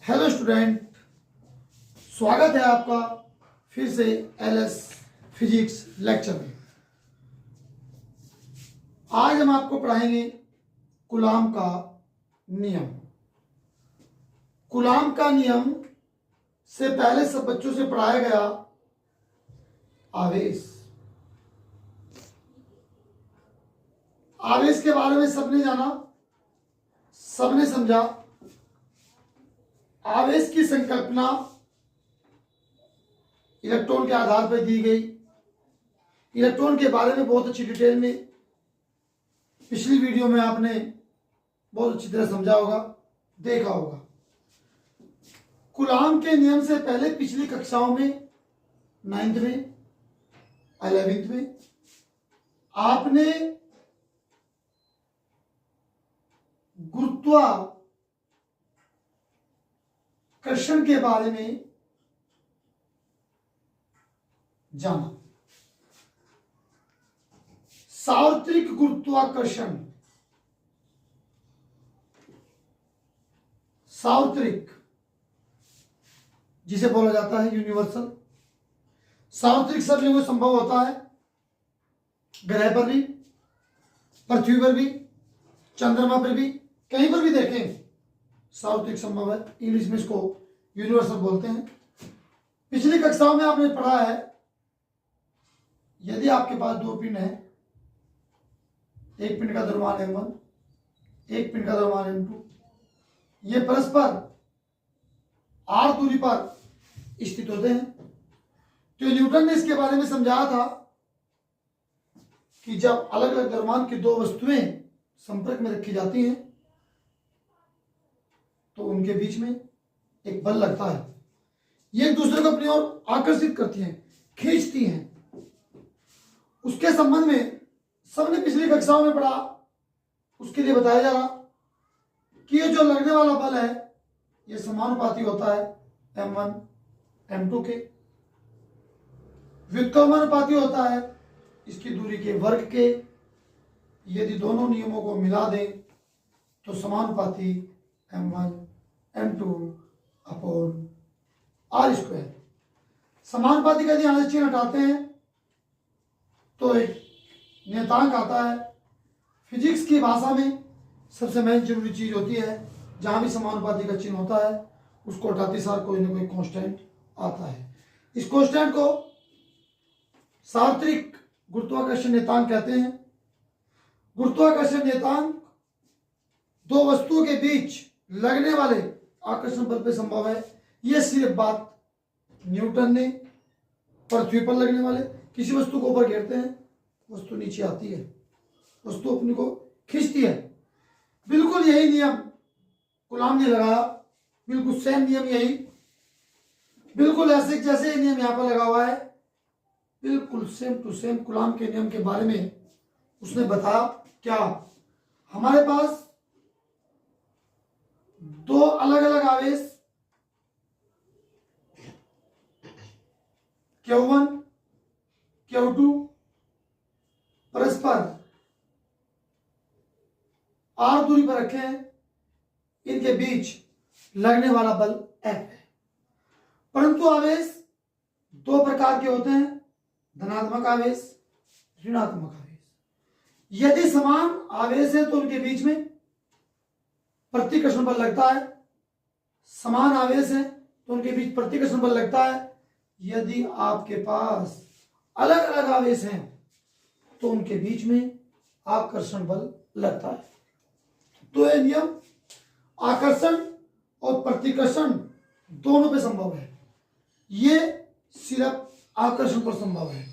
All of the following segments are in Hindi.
हेलो स्टूडेंट, स्वागत है आपका फिर से एलएस फिजिक्स लेक्चर में। आज हम आपको पढ़ाएंगे कूलॉम का नियम। कूलॉम का नियम से पहले सब बच्चों से पढ़ाया गया आवेश। आवेश के बारे में सबने जाना, सबने समझा। आवेश की संकल्पना इलेक्ट्रॉन के आधार पर दी गई। इलेक्ट्रॉन के बारे में बहुत अच्छी डिटेल में पिछली वीडियो में आपने बहुत अच्छी तरह समझा होगा, देखा होगा। कूलॉम के नियम से पहले पिछली कक्षाओं में 9th में 11th में आपने गुरुत्वाकर्षण के बारे में जाना। सार्वत्रिक गुरुत्वाकर्षण, सार्वत्रिक जिसे बोला जाता है यूनिवर्सल। सार्वत्रिक सब जगह संभव होता है, ग्रह पर भी, पृथ्वी पर भी, चंद्रमा पर भी, कहीं पर भी देखें सार्वत्रिक संभव है। इंग्लिश में इसको यूनिवर्सल बोलते हैं। पिछली कक्षाओं में आपने पढ़ा है, यदि आपके पास दो पिंड हैं, एक पिंड का द्रव्यमान m1, एक पिंड का द्रव्यमान m2, ये परस्पर r दूरी पर स्थित होते हैं। तो न्यूटन ने इसके बारे में समझाया था कि जब अलग अलग द्रव्यमान की दो वस्तुएं संपर्क में रखी जाती हैं तो उनके बीच में एक बल लगता है। ये एक दूसरे को अपनी ओर आकर्षित करती हैं, खींचती हैं। उसके संबंध में सबने पिछली कक्षाओं में पढ़ा। उसके लिए बताया जा रहा कि ये जो लगने वाला बल है ये समानुपाती होता है m1 m2 के। व्युत्क्रमानुपाती होता है इसकी दूरी के वर्ग के। यदि दोनों नियमों को मिला दें तो समानुपाती m1 m2 upon r square. समानुपाती का यदि यहाँ से चिन्ह हटाते हैं तो एक नियतांक आता है। फिजिक्स की भाषा में सबसे मेन जरूरी चीज होती है, जहां भी समानुपाती का चिन्ह होता है उसको हटाते सार कोई ना कोई कांस्टेंट आता है। इस कांस्टेंट को सार्वत्रिक गुरुत्वाकर्षण नियतांक कहते हैं। गुरुत्वाकर्षण नियतांक दो वस्तुओं के बीच लगने वाले आकर्षण बल पे संभव है। यह सिर्फ बात न्यूटन ने पृथ्वी पर लगने वाले, किसी वस्तु को ऊपर घेरते हैं वस्तु नीचे आती है, वस्तु अपनी को खींचती है। बिल्कुल यही नियम कूलॉम ने लगाया, बिल्कुल सेम नियम यही, बिल्कुल ऐसे जैसे नियम यहां पर लगा हुआ है, बिल्कुल सेम टू सेम कूलॉम के नियम के बारे में उसने बताया। क्या हमारे पास दो अलग अलग आवेश Q1 Q2 परस्पर r दूरी पर रखे हैं, इनके बीच लगने वाला बल F है। परंतु आवेश दो प्रकार के होते हैं, धनात्मक आवेश, ऋणात्मक आवेश। यदि समान आवेश है तो उनके बीच में प्रतिकर्षण बल लगता है। समान आवेश है तो उनके बीच प्रतिकर्षण बल लगता है। यदि आपके पास अलग अलग आवेश हैं तो उनके बीच में आकर्षण बल लगता है। तो यह नियम आकर्षण और प्रतिकर्षण दोनों पे संभव है, ये सिर्फ आकर्षण पर संभव है।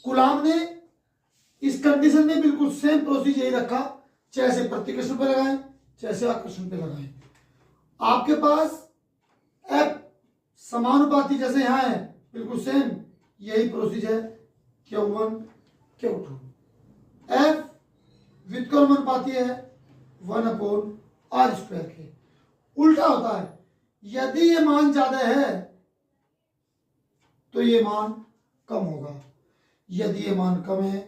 कूलॉम ने इस कंडीशन में बिल्कुल सेम प्रोसीजर यही रखा, चाहे प्रतिकर्षण पे लगाएं चाहे आकर्षण पे लगाएं। आपके पास F समानुपाती जैसे यहां है, बिल्कुल सेम यही प्रोसीजर Q1 Q2। F व्युत्क्रमानुपाती है 1 अपॉन r स्क्वायर के। उल्टा होता है, यदि ये मान ज्यादा है तो ये मान कम होगा, यदि ये मान कम है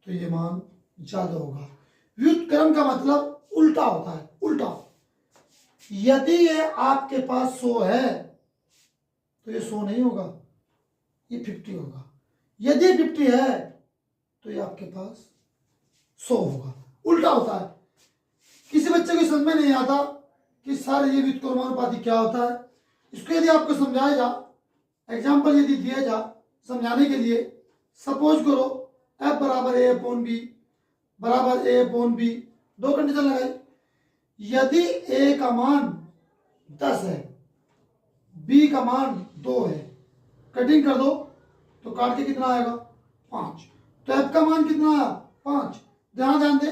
तो ये मान ज्यादा होगा। व्युत्क्रम का मतलब उल्टा होता है, उल्टा। यदि ये आपके पास 100 है तो ये 100 नहीं होगा, ये 50 होगा। यदि 50 है तो ये आपके पास 100 होगा। उल्टा होता है। किसी बच्चे को समझ में नहीं आता कि सर ये व्युत्क्रमानुपाती क्या होता है। इसको यदि आपको समझाया जा, एग्जाम्पल यदि दिया जा समझाने के लिए, सपोज करो F बराबर A अपॉन बी बराबर A अपॉन बी, दो कंडीशन लगाई। यदि A का मान 10 है, B का मान 2 है, कटिंग कर दो तो काट के कितना आएगा 5। तो F का मान कितना आया 5। ध्यान दे,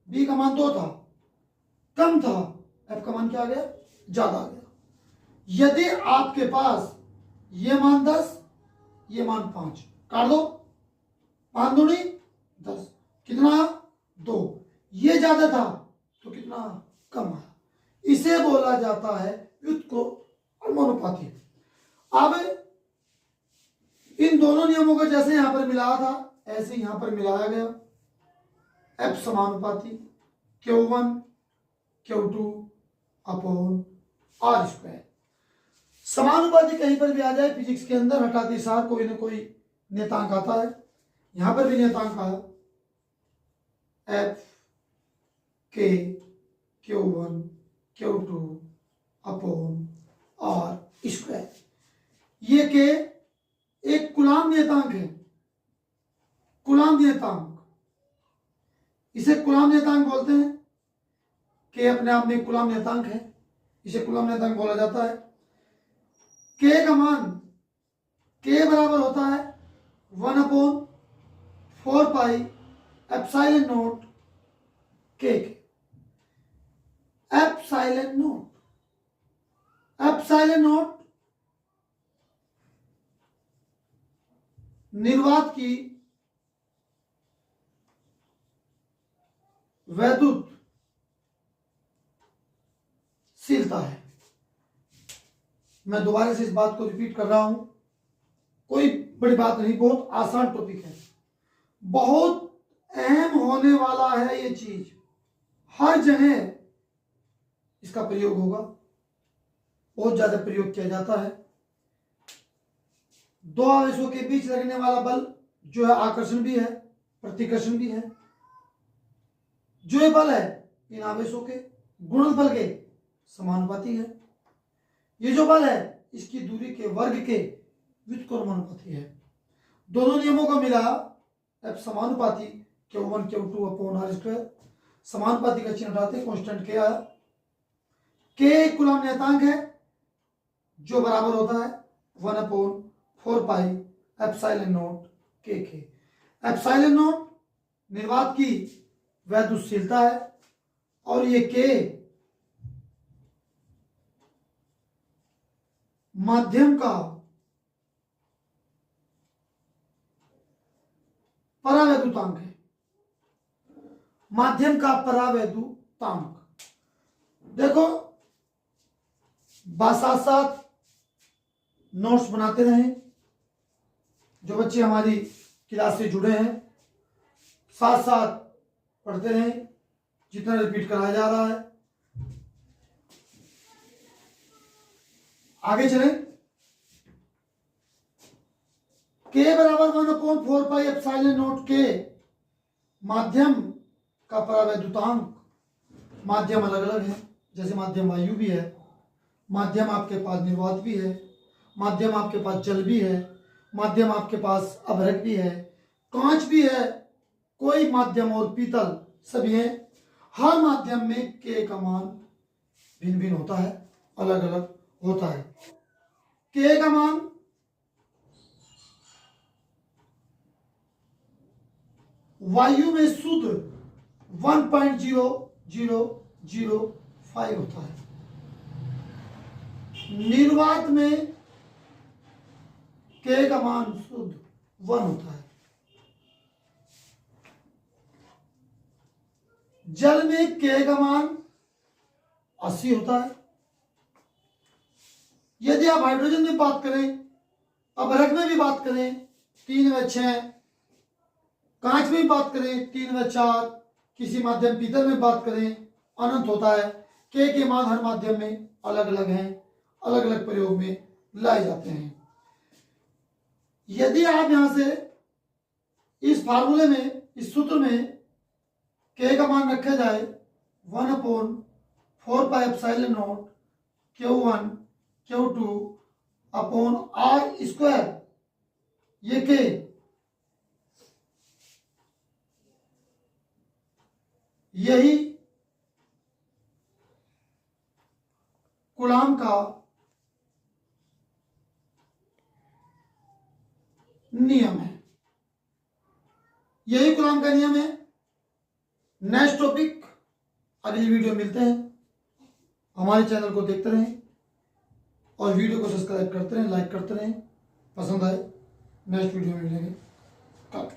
B का मान 2 था, कम था, F का मान क्या आ गया ज्यादा आ गया। यदि आपके पास ये मान 10 ये मान 5, काट दो, 5 दूनी 10, कितना 2, ये ज्यादा था तो कितना कम आया। इसे बोला जाता है व्युत्क्रमानुपाती। अब इन दोनों नियमों को जैसे यहां पर मिलाया था ऐसे यहां पर मिलाया गया। F समानुपाती Q1 Q2 upon R square. समानुपाती कहीं पर भी आ जाए फिजिक्स के अंदर हटाती सार कोई ना कोई नियतांक आता है। यहां पर भी नियतांक आया F K Q1 Q2 upon R square. ये के एक कूलाम नियतांक है, कूलाम नियतांक, इसे कूलाम नियतांक बोलते हैं। के अपने आप में एक कूलाम नियतांक है, इसे कूलाम नियतांक बोला जाता है। के का मान के बराबर होता है 1 अपॉन 4 पाई एप्सिलॉन नॉट के। एप्सिलॉन नॉट, एप्सिलॉन नॉट निर्वात की वैद्युत शीलता है। मैं दोबारा से इस बात को रिपीट कर रहा हूं, कोई बड़ी बात नहीं, बहुत आसान टॉपिक है, बहुत अहम होने वाला है। ये चीज हर जगह इसका प्रयोग होगा, बहुत ज्यादा प्रयोग किया जाता है। दो आवेशों के बीच लगने वाला बल जो है आकर्षण भी है प्रतिकर्षण भी है। जो ये बल है इन आवेशों के गुणनफल के समानुपाती है। ये जो बल है इसकी दूरी के वर्ग के व्युत्क्रमानुपाती है। दोनों नियमों को मिला F समानुपाती Q1 Q2 upon R square. समानुपाती का चिन्ह हटाते कांस्टेंट के आया। के एक कूलाम नियतांक है जो बराबर होता है 1 अपॉन 4 पाई एप्सिलॉन नॉट के। एप्सिलॉन नॉट निर्वात की वैद्युतशीलता है और ये के माध्यम का परावैद्युतांक है, माध्यम का परावैद्युतांक। देखो साथ साथ नोट्स बनाते रहें। जो बच्चे हमारी क्लास से जुड़े हैं साथ साथ पढ़ते रहें, जितना रिपीट कराया जा रहा है। आगे चलें। के बराबर 1 अपॉन 4 पाई एप्सिलॉन नॉट के माध्यम का परावैद्युतांक। माध्यम अलग अलग है, जैसे माध्यम वायु भी है, माध्यम आपके पास निर्वात भी है, माध्यम आपके पास जल भी है, माध्यम आपके पास अभ्रक भी है, कांच भी है, कोई माध्यम और पीतल सभी है। हर माध्यम में के का मान भिन्न भिन्न होता है, अलग अलग होता है। के का मान वायु में शुद्ध 1.0005 होता है, निर्वात में के का मान शुद्ध 1 होता है, जल में के का मान 80 होता है। यदि आप हाइड्रोजन में बात करें, अभ्रक में भी बात करें 3/6, कांच में भी बात करें 3/4, किसी माध्यम पीतल में बात करें अनंत होता है। के मान हर माध्यम में अलग अलग हैं, अलग अलग प्रयोग में लाए जाते हैं। यदि आप यहां से इस फार्मूले में, इस सूत्र में के का मान रखा जाए 1/4πε0 Q1 Q2 upon are square, ये के यही कूलाम का नियम है, यही कूलाम का नियम है। नेक्स्ट टॉपिक अगली वीडियो मिलते हैं। हमारे चैनल को देखते रहें और वीडियो को सब्सक्राइब करते रहें, लाइक करते रहें। पसंद आए नेक्स्ट वीडियो में मिलेंगे। कल।